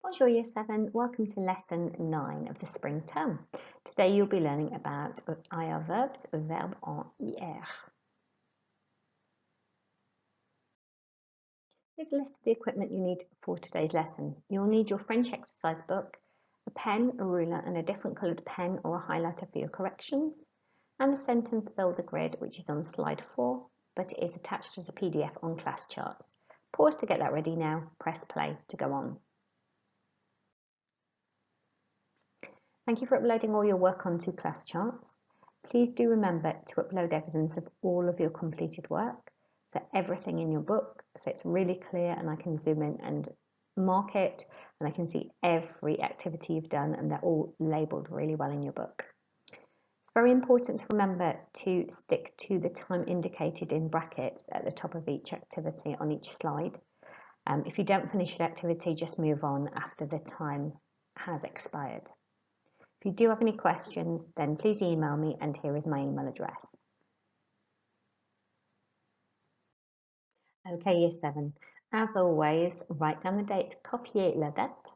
Bonjour Year 7, welcome to lesson 9 of the spring term. Today you'll be learning about IR verbs, verb en IR. Here's a list of the equipment you need for today's lesson. You'll need your French exercise book, a pen, a ruler and a different coloured pen or a highlighter for your corrections, and the sentence builder grid which is on slide 4, but it is attached as a PDF on class charts. Pause to get that ready now, press play to go on. Thank you for uploading all your work onto class charts. Please do remember to upload evidence of all of your completed work, so everything in your book, so it's really clear and I can zoom in and mark it and I can see every activity you've done and they're all labelled really well in your book. It's very important to remember to stick to the time indicated in brackets at the top of each activity on each slide. If you don't finish the activity, just move on after the time has expired. If you do have any questions, then please email me and here is my email address. Okay, Year 7. As always, write down the date, copier la date,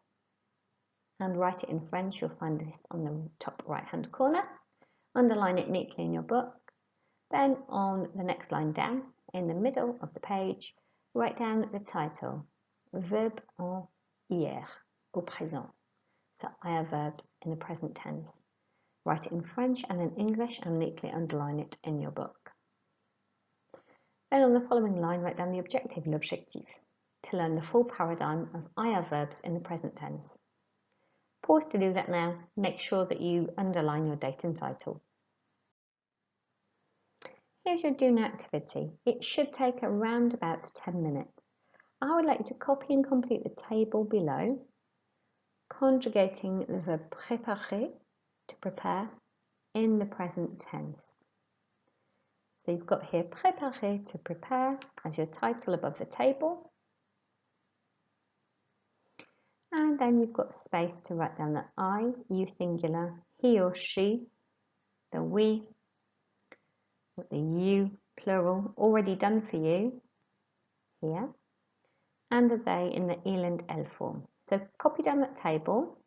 and write it in French. You'll find this on the top right-hand corner. Underline it neatly in your book. Then on the next line down, in the middle of the page, write down the title, verb en hier, au présent. So IR verbs in the present tense. Write it in French and in English and neatly underline it in your book. Then on the following line, write down the objective, l'objectif, to learn the full paradigm of IR verbs in the present tense. Pause to do that now. Make sure that you underline your date and title. Here's your do now activity. It should take around about 10 minutes. I would like you to copy and complete the table below, conjugating the verb préparer, to prepare, in the present tense. So you've got here préparer, to prepare, as your title above the table. And then you've got space to write down the I, you singular, he or she, the we, the you plural, already done for you here, and the they in the il and elle form. So copy down that table.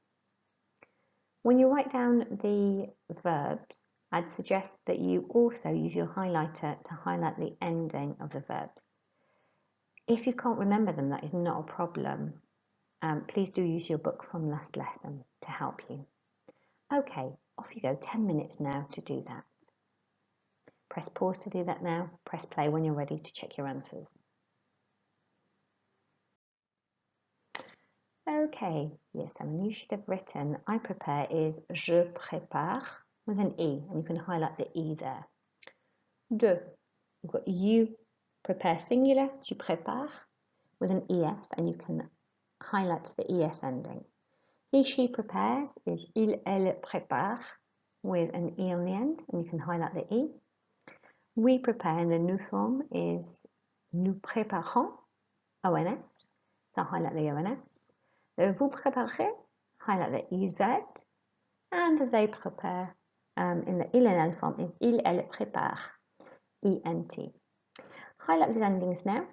When you write down the verbs, I'd suggest that you also use your highlighter to highlight the ending of the verbs. If you can't remember them, that is not a problem. Please do use your book from last lesson to help you. Okay, off you go, 10 minutes now to do that. Press pause to do that now, press play when you're ready to check your answers. Okay, Year 7, you should have written, I prepare is je prépare with an E, and you can highlight the E there. De, you've got you prepare singular, tu prépares, with an ES, and you can highlight the ES ending. He, she prepares is il, elle prépare, with an E on the end, and you can highlight the E. We prepare in the nous form is nous préparons, ONS, so highlight the ONS. Vous préparez, highlight the EZ, and they prepare in the il and elle form is il, elle prépare, ENT. Highlight the endings now,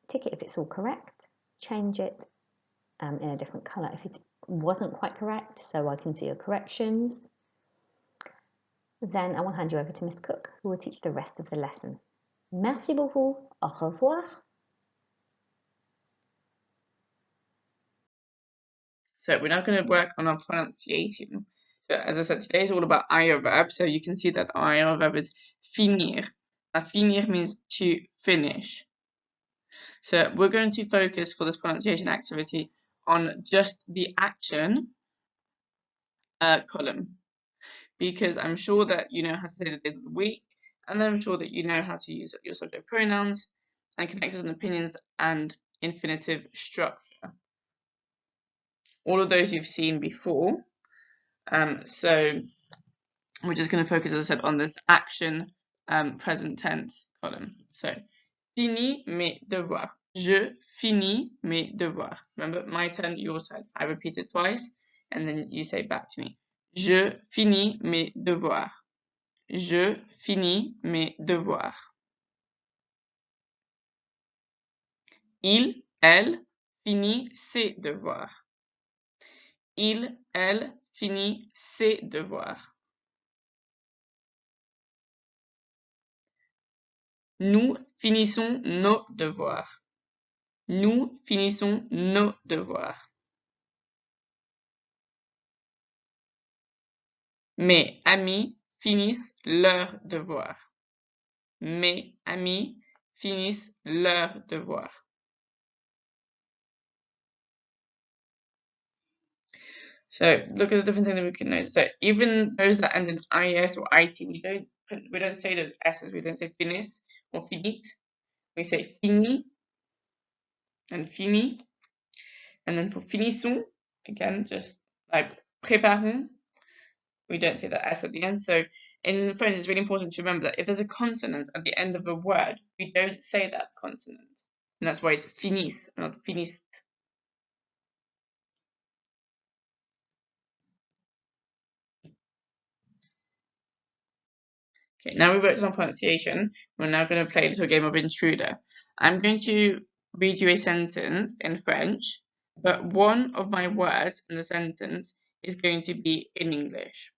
tick it if it's all correct, change it in a different colour if it wasn't quite correct, so I can see your corrections. Then I will hand you over to Miss Cooke, who will teach the rest of the lesson. Merci beaucoup, au revoir. So we're now going to work on our pronunciation. So as I said, today is all about IR verb. So you can see that our IR verb is finir. Now finir means to finish. So we're going to focus for this pronunciation activity on just the action column, because I'm sure that you know how to say the days of the week, and I'm sure that you know how to use your subject pronouns and connectors and opinions and infinitive structure. All of those you've seen before. So we're just going to focus, as I said, on this action present tense column. So, finis mes devoirs. Je finis mes devoirs. Remember, my turn, your turn. I repeat it twice, and then you say back to me. Je finis mes devoirs. Je finis mes devoirs. Il, elle finit ses devoirs. Il, elle finit ses devoirs. Nous finissons nos devoirs. Nous finissons nos devoirs. Mes amis finissent leurs devoirs. Mes amis finissent leurs devoirs. So look at the different things that we can notice. So even those that end in IS or IT, we don't say those S's. We don't say finis or finit. We say fini and fini. And then for finissons, again, just like préparons, we don't say that S at the end. So in French, it's really important to remember that if there's a consonant at the end of a word, we don't say that consonant. And that's why it's finis, not finiste. Okay, now we've worked on pronunciation. We're now going to play a little game of intruder. I'm going to read you a sentence in French, but one of my words in the sentence is going to be in English.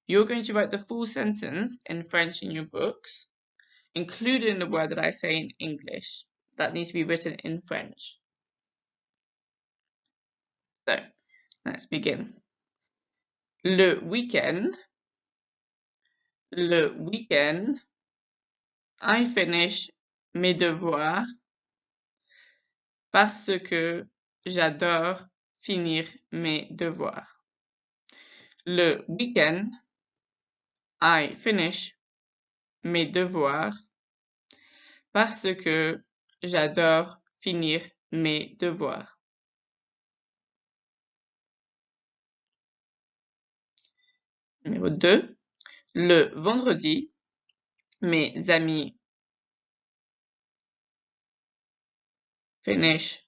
You're going to write the full sentence in French in your books, including the word that I say in English. That needs to be written in French. So, let's begin. Le weekend, I finish mes devoirs parce que j'adore finir mes devoirs. Le weekend, I finish mes devoirs parce que j'adore finir mes devoirs. Numéro 2. Le vendredi, mes amis finish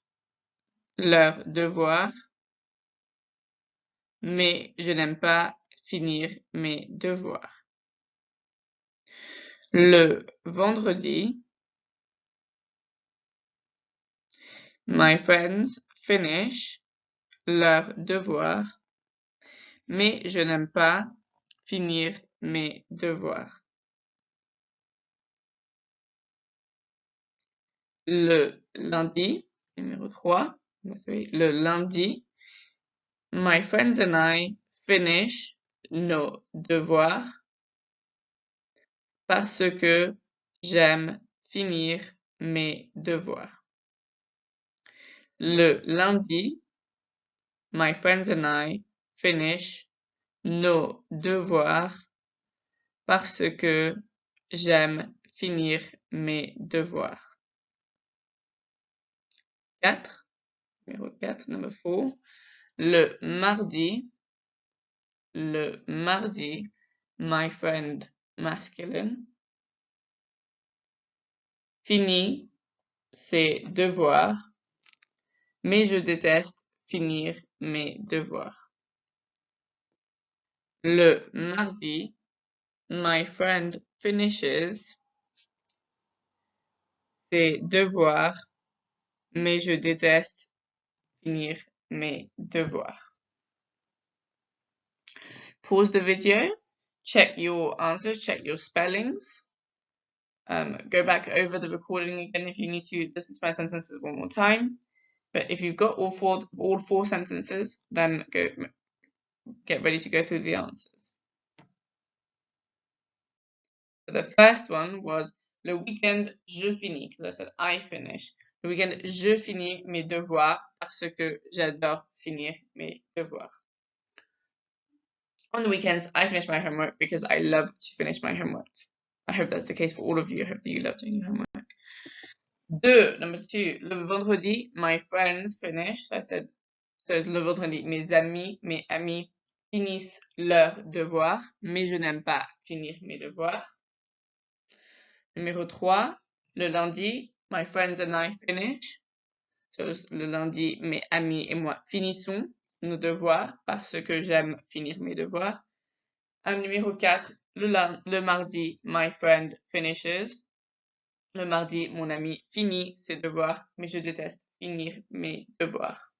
leurs devoirs, mais je n'aime pas finir mes devoirs. Le vendredi, my friends finish leurs devoirs, mais je n'aime pas finir mes devoirs. Le lundi, numéro 3, le lundi, my friends and I finish nos devoirs parce que j'aime finir mes devoirs. Le lundi, my friends and I finish nos devoirs parce que j'aime finir mes devoirs. 4, numéro 4, number 4. Le mardi, my friend masculine finit ses devoirs, mais je déteste finir mes devoirs. Le mardi, my friend finishes ses devoirs, mais je déteste finir mes devoirs. Pause the video, check your answers, check your spellings. Go back over the recording again if you need to listen to my sentences one more time. But if you've got all four sentences, then get ready to go through the answers. So the first one was le weekend je finis, because I said I finish. Le weekend je finis mes devoirs parce que j'adore finir mes devoirs. On the weekends, I finish my homework because I love to finish my homework. I hope that's the case for all of you. I hope that you love doing your homework. Number 2, le vendredi, my friends finish. So I said, so le vendredi, mes amis finissent leurs devoirs, mais je n'aime pas finir mes devoirs. Numéro 3, le lundi, my friends and I finish. So le lundi, mes amis et moi finissons nos devoirs parce que j'aime finir mes devoirs. Numéro 4, le mardi, my friend finishes. Le mardi, mon ami finit ses devoirs, mais je déteste finir mes devoirs.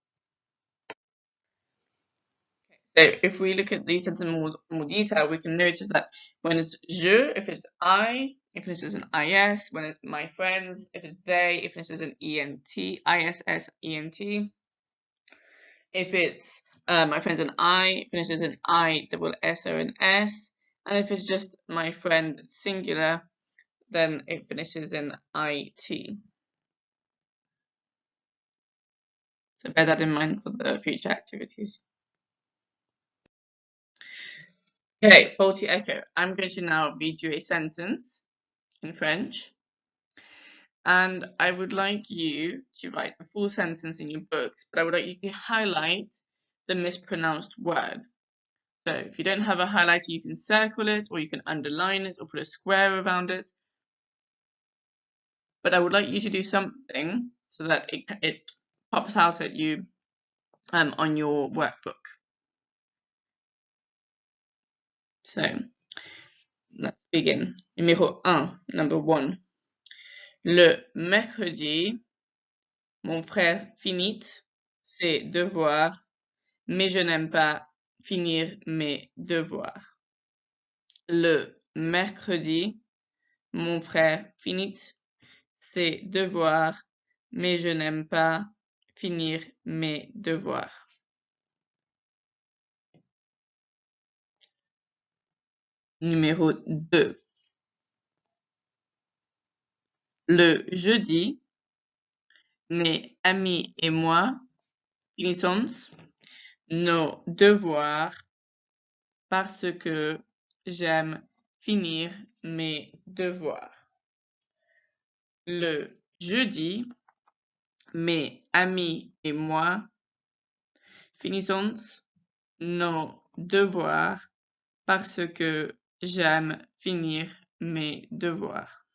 So if we look at these sentences in more detail, we can notice that when it's je, if it's I, it finishes an is. When it's my friends, if it's they, it finishes an ent, issent. If it's my friends and I, it finishes an I, double S or an S. And if it's just my friend singular, then it finishes in IT. So bear that in mind for the future activities. Okay, faulty echo. I'm going to now read you a sentence in French. And I would like you to write the full sentence in your books, but I would like you to highlight the mispronounced word. So if you don't have a highlighter, you can circle it, or you can underline it, or put a square around it. But I would like you to do something so that it pops out at you on your workbook. So let's begin. Numéro 1, number 1. Le mercredi, mon frère finit ses devoirs, mais je n'aime pas finir mes devoirs. Le mercredi, mon frère finit ses devoirs, mais je n'aime pas finir mes devoirs. Numéro 2. Le jeudi, mes amis et moi finissons nos devoirs parce que j'aime finir mes devoirs. Le jeudi, mes amis et moi finissons nos devoirs parce que j'aime finir mes devoirs.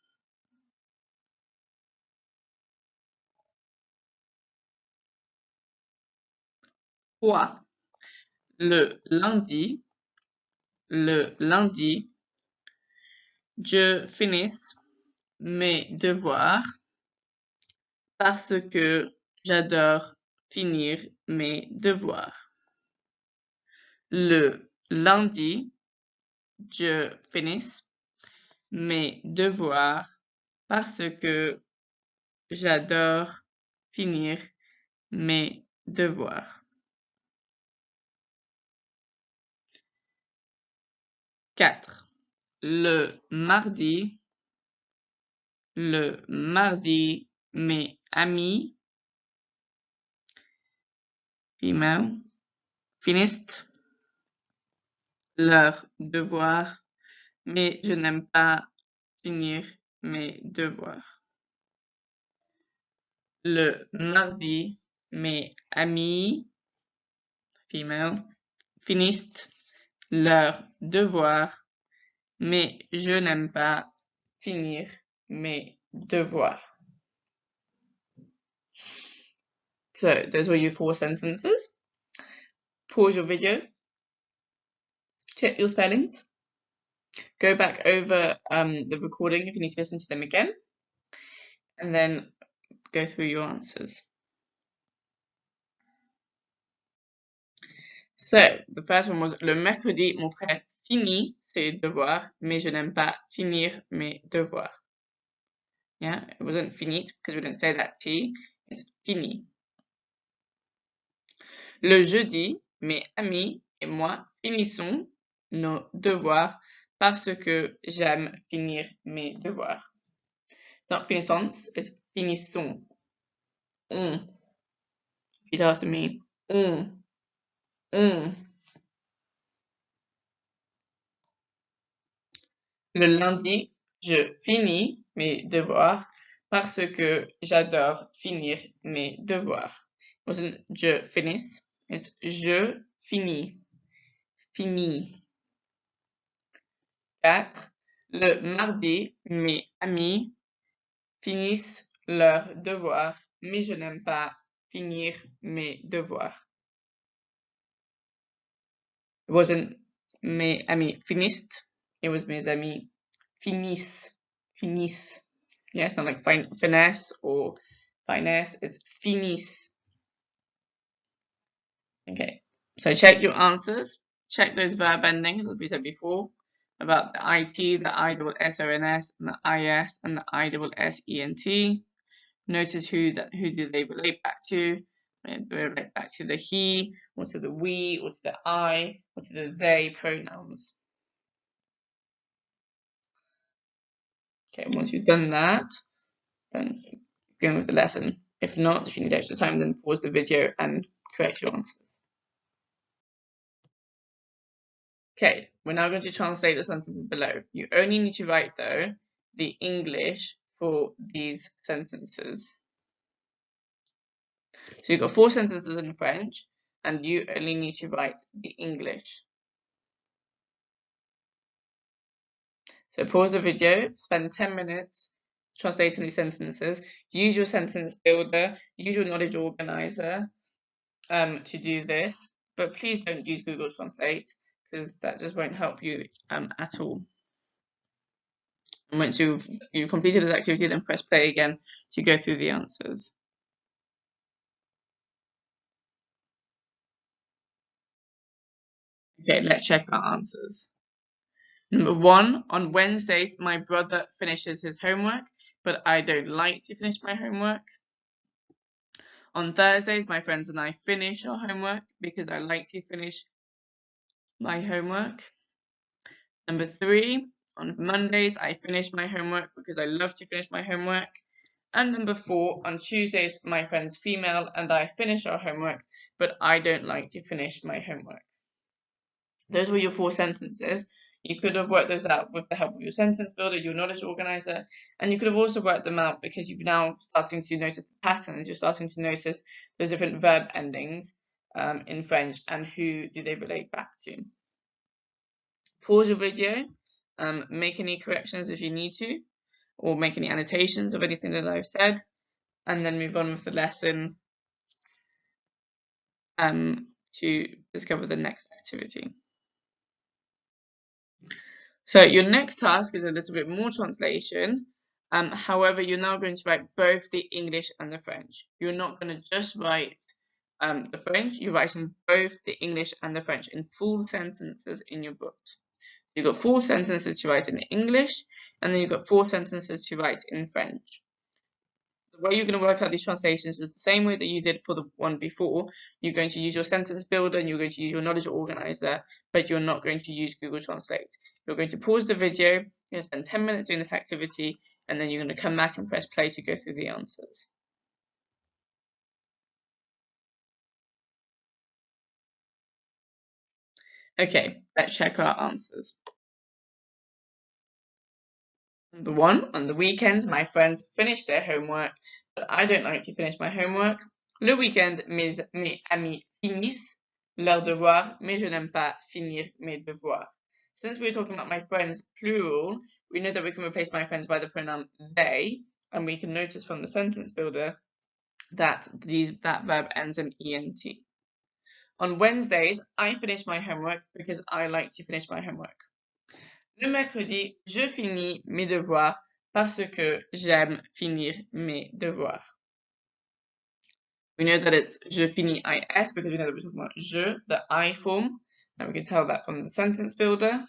Trois. Le lundi, je finis mes devoirs parce que j'adore finir mes devoirs. Le lundi, je finis mes devoirs parce que j'adore finir mes devoirs. 4. Le mardi, mes amis, female, finissent leurs devoirs, mais je n'aime pas finir mes devoirs. Le mardi, mes amis, female, finissent leurs devoirs, mais je n'aime pas finir mes devoirs. So those were your 4 sentences. Pause your video, check your spellings, go back over the recording if you need to listen to them again, and then go through your answers. So the first one was le mercredi, mon frère finit ses devoirs, mais je n'aime pas finir mes devoirs. Yeah, it wasn't finit because we don't say that T, it's fini. Le jeudi, mes amis et moi finissons nos devoirs parce que j'aime finir mes devoirs. Not finissons, it's finissons. On. Repeat after me. On. Le lundi, je finis mes devoirs parce que j'adore finir mes devoirs. It wasn't je finis, it's je finis. Fini. 4. Le mardi, mes amis finissent leurs devoirs, mais je n'aime pas finir mes devoirs. It wasn't mes amis finissent, it was mes amis finissent. Yeah, it's not like finesse or finesse, it's finis. Okay, so check your answers. Check those verb endings, as we said before, about the IT, the ISSONS, and the IS, and the ISSENT. Notice who do they relate back to. They relate back to the he, or to the we, or to the I, or to the they pronouns. Okay, once you've done that, then go on with the lesson. If not, if you need extra time, then pause the video and correct your answers. Okay, we're now going to translate the sentences below. You only need to write, though, the English for these sentences. So you've got 4 sentences in French, and you only need to write the English. So pause the video, spend 10 minutes translating these sentences. Use your sentence builder, use your knowledge organizer to do this, but please don't use Google Translate because that just won't help you at all. And once you've completed this activity, then press play again to go through the answers. Okay, let's check our answers. Number 1, on Wednesdays, my brother finishes his homework, but I don't like to finish my homework. On Thursdays, my friends and I finish our homework because I like to finish my homework. Number 3, on Mondays, I finish my homework because I love to finish my homework. And number 4, on Tuesdays, my friends female and I finish our homework, but I don't like to finish my homework. Those were your 4 sentences. You could have worked those out with the help of your sentence builder, your knowledge organizer, and you could have also worked them out because you've now starting to notice the patterns. You're starting to notice those different verb endings in French and who do they relate back to. Pause your video, make any corrections if you need to, or make any annotations of anything that I've said, and then move on with the lesson to discover the next activity. So your next task is a little bit more translation. However, you're now going to write both the English and the French. You're not going to just write the French, you're writing both the English and the French in full sentences in your books. You've got 4 sentences to write in English, and then you've got 4 sentences to write in French. The way you're going to work out these translations is the same way that you did for the one before. You're going to use your sentence builder and you're going to use your knowledge organizer, but you're not going to use Google Translate. You're going to pause the video, you're going to spend 10 minutes doing this activity, and then you're going to come back and press play to go through the answers. Okay, let's check our answers. Number 1, on the weekends, my friends finish their homework, but I don't like to finish my homework. Le week-end, mes amis finissent leurs devoirs, mais je n'aime pas finir mes devoirs. Since we're talking about my friends plural, we know that we can replace my friends by the pronoun they, and we can notice from the sentence builder that that verb ends in ent. On Wednesdays, I finish my homework because I like to finish my homework. Le mercredi, je finis mes devoirs parce que j'aime finir mes devoirs. We know that it's je finis IS because we know that we're talking about je, the I form, and we can tell that from the sentence builder.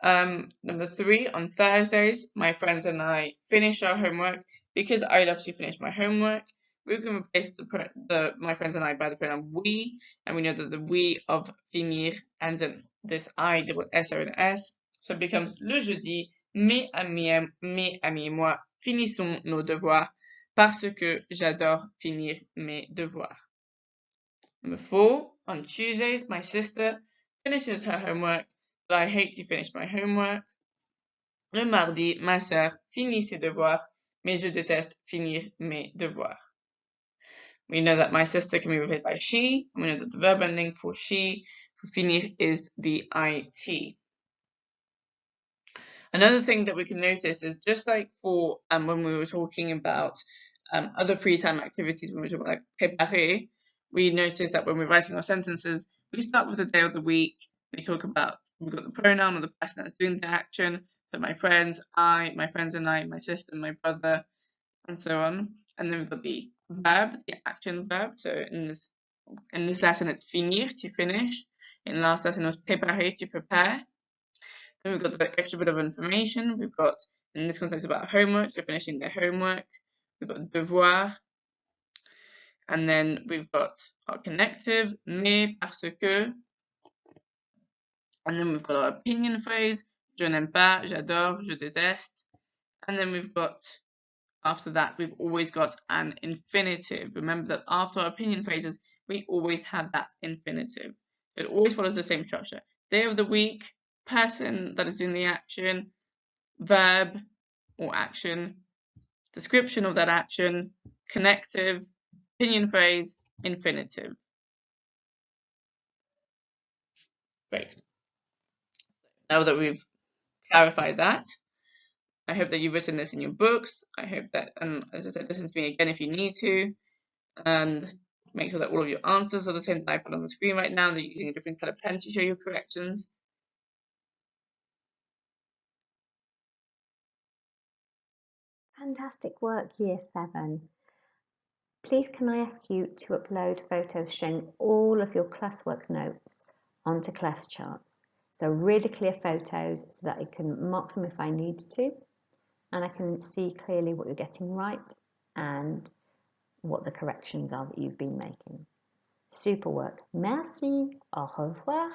Number 3, on Thursdays, my friends and I finish our homework because I love to finish my homework. We can replace my friends and I by the pronoun we, and we know that the we of finir ends in this I double S or an S. So it becomes le jeudi, mes amis et moi finissons nos devoirs parce que j'adore finir mes devoirs. Number 4, on Tuesdays, my sister finishes her homework, but I hate to finish my homework. Le mardi, ma sœur finit ses devoirs, mais je déteste finir mes devoirs. We know that my sister can be replaced by she. We know that the verb ending for she, for finir, is the it. Another thing that we can notice is just like for when we were talking about other free time activities, when we were talking about like préparer, we noticed that when we're writing our sentences, we start with the day of the week. We've got the pronoun or the person that's doing the action. So my friends, my friends and I, my sister, my brother, and so on. And then we've got the verb, the action verb. So in this lesson, it's finir, to finish. In last lesson, it was préparer, to prepare. Then we've got the extra bit of information. We've got, in this context, about homework, so finishing their homework. We've got devoir. And then we've got our connective, mais, parce que. And then we've got our opinion phrase, je n'aime pas, j'adore, je déteste. And then we've got, after that, we've always got an infinitive. Remember that after our opinion phrases, we always have that infinitive. It always follows the same structure. Day of the week, person that is doing the action, verb or action, description of that action, connective, opinion phrase, infinitive. Great. Now that we've clarified that, I hope that you've written this in your books. I hope that, as I said, listen to me again if you need to, and make sure that all of your answers are the same that I put on the screen right now, that you're using a different color pen to show your corrections. Fantastic work, Year 7. Please can I ask you to upload photos showing all of your classwork notes onto class charts. So really clear photos so that I can mark them if I need to, and I can see clearly what you're getting right and what the corrections are that you've been making. Super work. Merci. Au revoir.